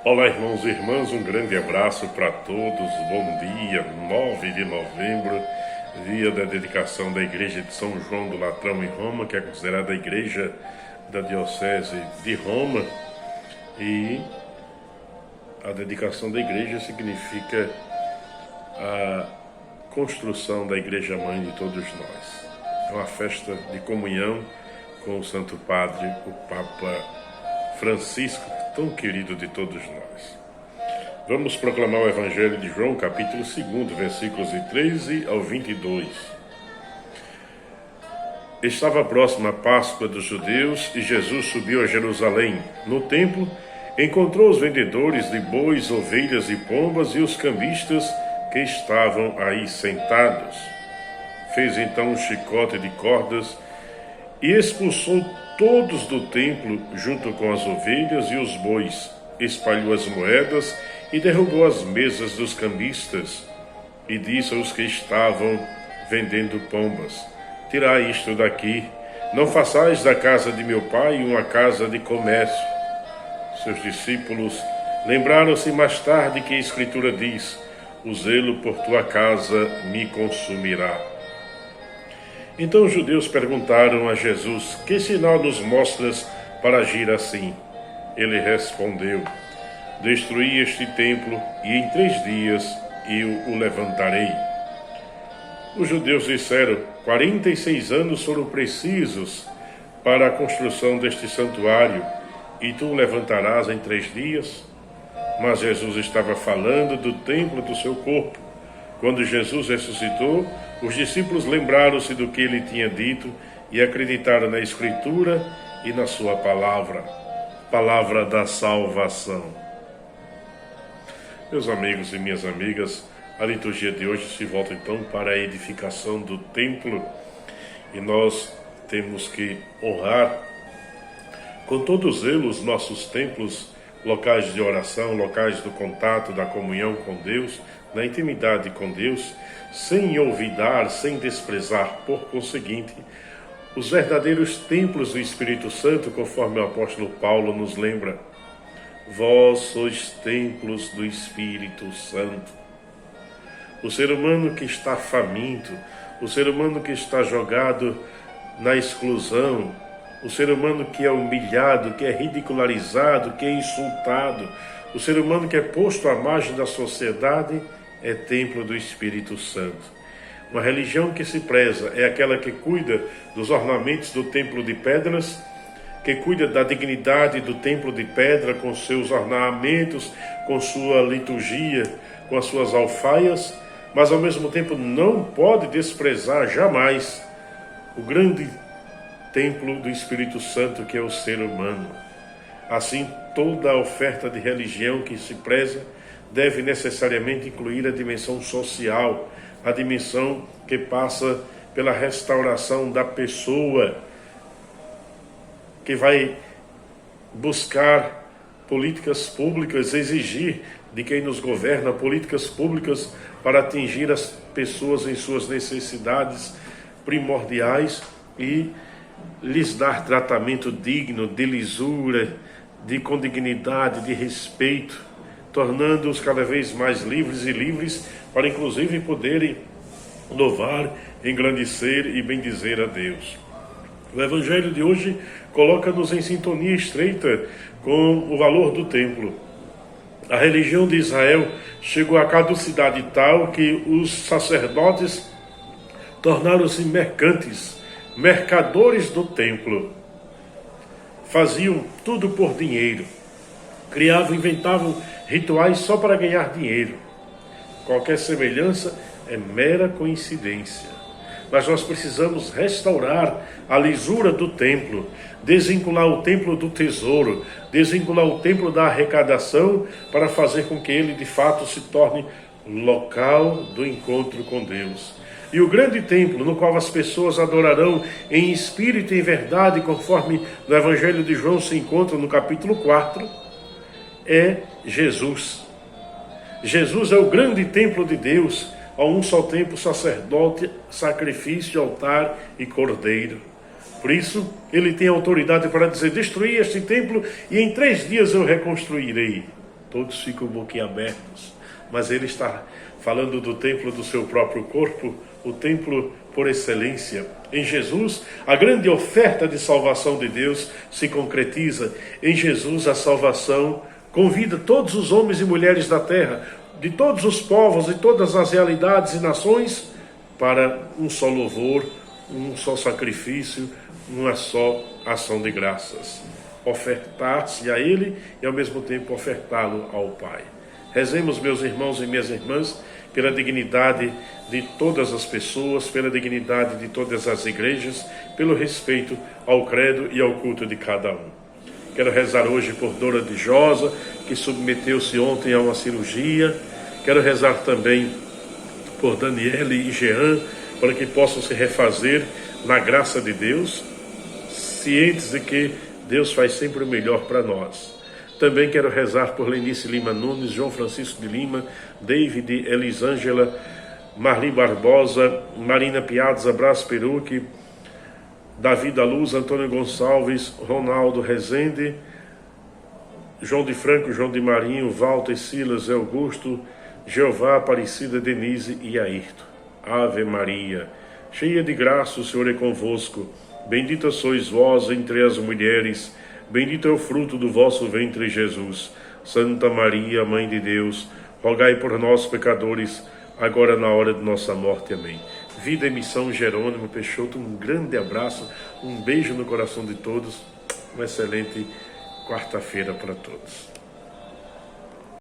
Olá, irmãos e irmãs, um grande abraço para todos. Bom dia, 9 de novembro, dia da dedicação da Igreja de São João do Latrão em Roma, que é considerada a igreja da Diocese de Roma. E a dedicação da igreja significa a construção da Igreja Mãe de todos nós. É uma festa de comunhão com o Santo Padre, o Papa Francisco, tão querido de todos nós. Vamos proclamar o Evangelho de João, capítulo 2, versículos de 13 ao 22. Estava próxima a Páscoa dos judeus e Jesus subiu a Jerusalém. No templo, encontrou os vendedores de bois, ovelhas e pombas e os cambistas que estavam aí sentados. Fez então um chicote de cordas e expulsou todos do templo, junto com as ovelhas e os bois. Espalhou as moedas e derrubou as mesas dos cambistas. E disse aos que estavam vendendo pombas: tirai isto daqui, não façais da casa de meu pai uma casa de comércio. Seus discípulos lembraram-se mais tarde que a Escritura diz: o zelo por tua casa me consumirá. Então os judeus perguntaram a Jesus: que sinal nos mostras para agir assim? Ele respondeu: destruí este templo e em 3 dias eu o levantarei. Os judeus disseram: 46 anos foram precisos para a construção deste santuário e tu o levantarás em 3 dias? Mas Jesus estava falando do templo do seu corpo. Quando Jesus ressuscitou, os discípulos lembraram-se do que ele tinha dito e acreditaram na Escritura e na sua palavra. Palavra da salvação. Meus amigos e minhas amigas, a liturgia de hoje se volta então para a edificação do templo e nós temos que honrar com todo zelo os nossos templos, locais de oração, locais do contato, da comunhão com Deus, na intimidade com Deus, sem olvidar, sem desprezar, por conseguinte, os verdadeiros templos do Espírito Santo, conforme o apóstolo Paulo nos lembra. Vós sois templos do Espírito Santo. O ser humano que está faminto, o ser humano que está jogado na exclusão, o ser humano que é humilhado, que é ridicularizado, que é insultado, o ser humano que é posto à margem da sociedade, é templo do Espírito Santo. Uma religião que se preza é aquela que cuida dos ornamentos do templo de pedras, que cuida da dignidade do templo de pedra com seus ornamentos, com sua liturgia, com as suas alfaias, mas ao mesmo tempo não pode desprezar jamais o grande templo do Espírito Santo que é o ser humano. Assim, toda a oferta de religião que se preza deve necessariamente incluir a dimensão social, a dimensão que passa pela restauração da pessoa, que vai buscar políticas públicas, exigir de quem nos governa políticas públicas para atingir as pessoas em suas necessidades primordiais e lhes dar tratamento digno, de lisura, com dignidade, de respeito, tornando-os cada vez mais livres para inclusive poderem louvar, engrandecer e bendizer a Deus. O Evangelho de hoje coloca-nos em sintonia estreita com o valor do templo. A religião de Israel chegou à caducidade tal que os sacerdotes tornaram-se mercantes, mercadores do templo. Faziam tudo por dinheiro. Criavam, inventavam rituais só para ganhar dinheiro. Qualquer semelhança é mera coincidência. Mas nós precisamos restaurar a lisura do templo, desvincular o templo do tesouro, desvincular o templo da arrecadação para fazer com que ele de fato se torne local do encontro com Deus. E o grande templo no qual as pessoas adorarão em espírito e em verdade, conforme no Evangelho de João se encontra no capítulo 4, é Jesus. Jesus é o grande templo de Deus, a um só tempo sacerdote, sacrifício, altar e cordeiro. Por isso, ele tem autoridade para dizer: destruí este templo e em 3 dias eu reconstruirei. todos ficam boquiabertos. Mas ele está falando do templo do seu próprio corpo, o templo por excelência. Em Jesus, a grande oferta de salvação de Deus se concretiza. Em Jesus, a salvação convida todos os homens e mulheres da terra, de todos os povos e todas as realidades e nações, para um só louvor, um só sacrifício, uma só ação de graças. Ofertar-se a Ele e ao mesmo tempo ofertá-lo ao Pai. Rezemos, meus irmãos e minhas irmãs, pela dignidade de todas as pessoas, pela dignidade de todas as igrejas, pelo respeito ao credo e ao culto de cada um. Quero rezar hoje por Dora de Josa, que submeteu-se ontem a uma cirurgia. Quero rezar também por Daniele e Jean, para que possam se refazer na graça de Deus, cientes de que Deus faz sempre o melhor para nós. Também quero rezar por Lenice Lima Nunes, João Francisco de Lima, David, Elisângela, Marli Barbosa, Marina Piazza, Brás Peruque, Davi da Luz, Antônio Gonçalves, Ronaldo Rezende, João de Franco, João de Marinho, Walter, Silas, Augusto, Jeová, Aparecida, Denise e Ayrton. Ave Maria, cheia de graça, o Senhor é convosco. Bendita sois vós entre as mulheres, bendito é o fruto do vosso ventre, Jesus. Santa Maria, Mãe de Deus, rogai por nós, pecadores, agora na hora de nossa morte. Amém. Vida e missão, Jerônimo Peixoto, um grande abraço, um beijo no coração de todos, uma excelente quarta-feira para todos.